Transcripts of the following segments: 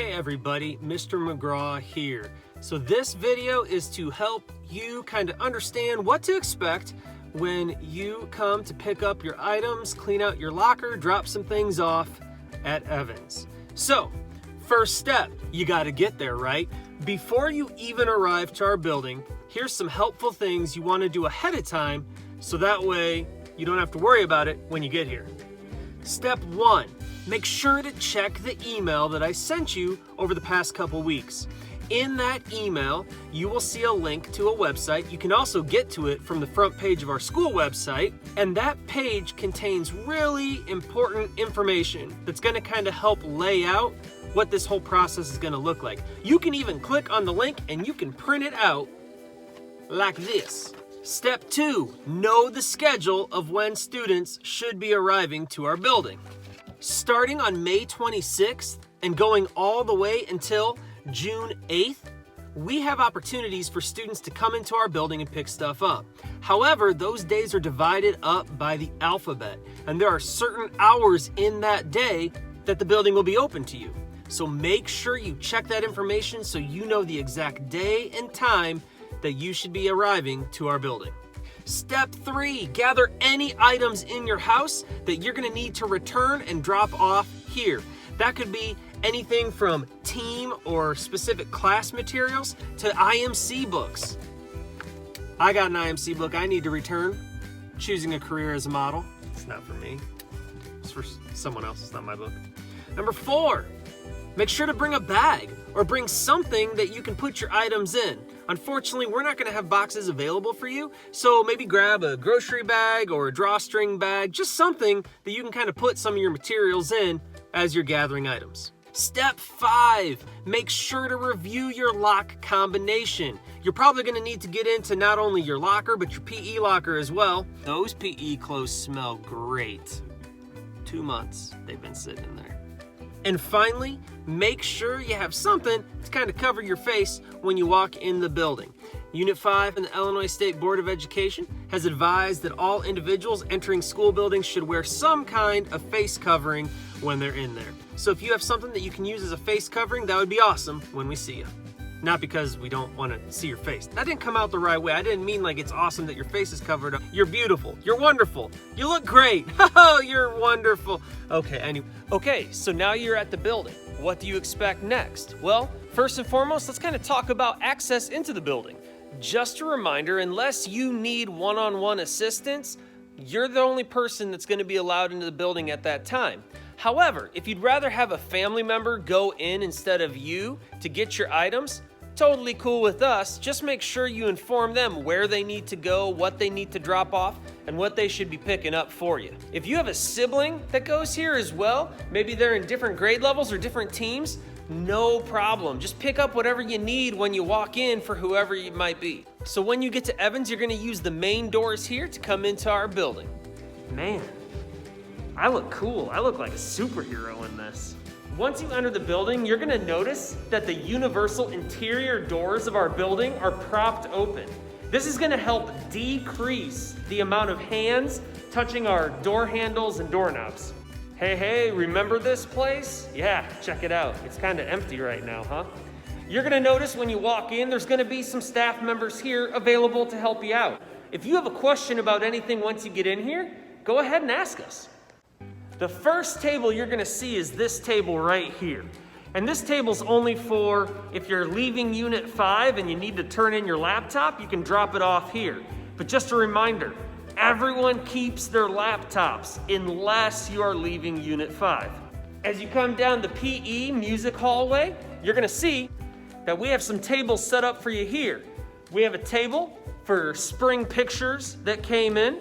Hey everybody, Mr. McGraw here. So this video is to help you kind of understand what to expect when you come to pick up your items, clean out your locker, drop some things off at Evans. So, first step, you gotta get there, right? Before you even arrive to our building, here's some helpful things you wanna do ahead of time so that way you don't have to worry about it when you get here. Step 1. Make sure to check the email that I sent you over the past couple weeks. In that email, you will see a link to a website. You can also get to it from the front page of our school website, and that page contains really important information that's going to kind of help lay out what this whole process is going to look like. You can even click on the link and you can print it out like this. Step 2, know the schedule of when students should be arriving to our building. Starting on May 26th and going all the way until June 8th, we have opportunities for students to come into our building and pick stuff up. However, those days are divided up by the alphabet, and there are certain hours in that day that the building will be open to you. So make sure you check that information so you know the exact day and time that you should be arriving to our building. Step 3, gather any items in your house that you're gonna need to return and drop off here. That could be anything from team or specific class materials to IMC books. I got an IMC book I need to return, Choosing a Career as a Model. It's not for me, it's for someone else, it's not my book. Number 4, make sure to bring a bag or bring something that you can put your items in. Unfortunately, we're not gonna have boxes available for you, so maybe grab a grocery bag or a drawstring bag, just something that you can kind of put some of your materials in as you're gathering items. Step 5, make sure to review your lock combination. You're probably gonna need to get into not only your locker, but your PE locker as well. Those PE clothes smell great. 2 months they've been sitting in there. And finally, make sure you have something to kind of cover your face when you walk in the building. Unit 5 in the Illinois State Board of Education has advised that all individuals entering school buildings should wear some kind of face covering when they're in there. So if you have something that you can use as a face covering, that would be awesome when we see you. Not because we don't want to see your face. That didn't come out the right way. I didn't mean like it's awesome that your face is covered up. You're beautiful. You're wonderful. You look great. Oh, you're wonderful. Okay, so now you're at the building. What do you expect next? Well, first and foremost, let's kind of talk about access into the building. Just a reminder, unless you need one-on-one assistance, you're the only person that's going to be allowed into the building at that time. However, if you'd rather have a family member go in instead of you to get your items, totally cool with us. Just make sure you inform them where they need to go, what they need to drop off, and what they should be picking up for you. If you have a sibling that goes here as well, maybe they're in different grade levels or different teams, no problem. Just pick up whatever you need when you walk in for whoever you might be. So when you get to Evans, you're gonna use the main doors here to come into our building. Man, I look cool. I look like a superhero in this. Once you enter the building, you're gonna notice that the universal interior doors of our building are propped open. This is gonna help decrease the amount of hands touching our door handles and doorknobs. Hey, remember this place? Yeah, check it out. It's kind of empty right now, huh? You're gonna notice when you walk in, there's gonna be some staff members here available to help you out. If you have a question about anything once you get in here, go ahead and ask us. The first table you're gonna see is this table right here. And this table's only for if you're leaving Unit 5 and you need to turn in your laptop, you can drop it off here. But just a reminder, everyone keeps their laptops unless you are leaving Unit 5. As you come down the PE music hallway, you're gonna see that we have some tables set up for you here. We have a table for spring pictures that came in,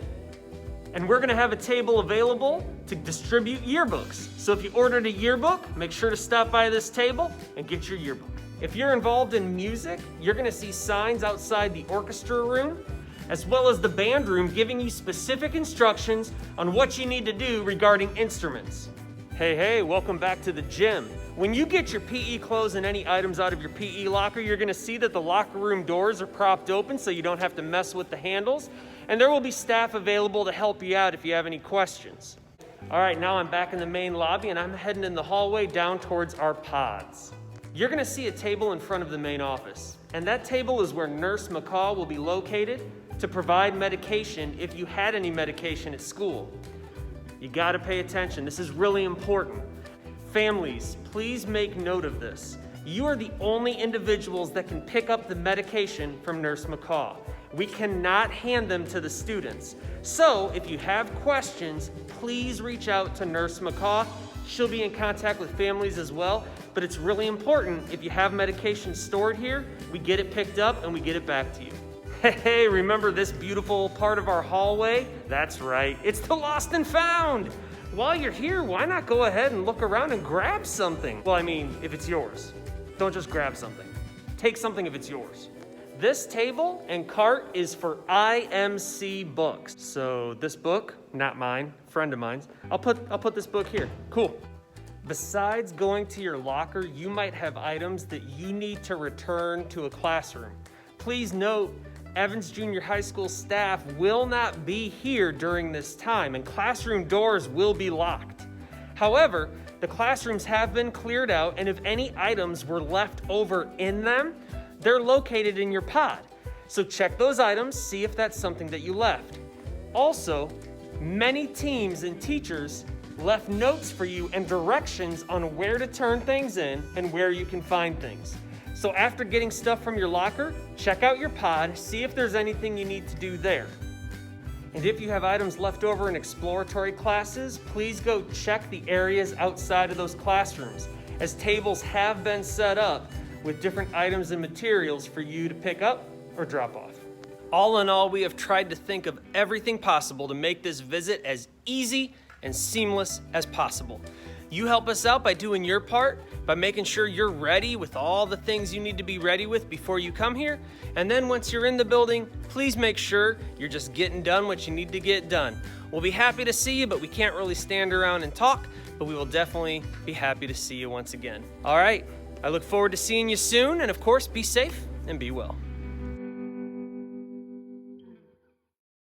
and we're gonna have a table available to distribute yearbooks. So if you ordered a yearbook, make sure to stop by this table and get your yearbook. If you're involved in music, you're gonna see signs outside the orchestra room, as well as the band room giving you specific instructions on what you need to do regarding instruments. Hey, welcome back to the gym. When you get your PE clothes and any items out of your PE locker, you're gonna see that the locker room doors are propped open so you don't have to mess with the handles, and there will be staff available to help you out if you have any questions. All right, now I'm back in the main lobby and I'm heading in the hallway down towards our pods. You're gonna see a table in front of the main office, and that table is where Nurse McCaw will be located to provide medication if you had any medication at school. You gotta pay attention, this is really important. Families, please make note of this. You are the only individuals that can pick up the medication from Nurse McCaw. We cannot hand them to the students. So if you have questions, please reach out to Nurse McCaw. She'll be in contact with families as well, but it's really important if you have medication stored here, we get it picked up and we get it back to you. Hey, remember this beautiful part of our hallway? That's right, it's the Lost and Found. While you're here, why not go ahead and look around and grab something? Well, I mean, if it's yours. Don't just grab something. Take something if it's yours. This table and cart is for IMC books. So this book, not mine, friend of mine's, I'll put this book here. Cool. Besides going to your locker, you might have items that you need to return to a classroom. Please note, Evans Junior High School staff will not be here during this time, and classroom doors will be locked. However, the classrooms have been cleared out, and if any items were left over in them, they're located in your pod. So check those items, see if that's something that you left. Also, many teams and teachers left notes for you and directions on where to turn things in and where you can find things. So after getting stuff from your locker, check out your pod, see if there's anything you need to do there. And if you have items left over in exploratory classes, please go check the areas outside of those classrooms, as tables have been set up with different items and materials for you to pick up or drop off. All in all, we have tried to think of everything possible to make this visit as easy and seamless as possible. You help us out by doing your part, by making sure you're ready with all the things you need to be ready with before you come here. And then once you're in the building, please make sure you're just getting done what you need to get done. We'll be happy to see you, but we can't really stand around and talk, but we will definitely be happy to see you once again. All right, I look forward to seeing you soon, and of course, be safe and be well.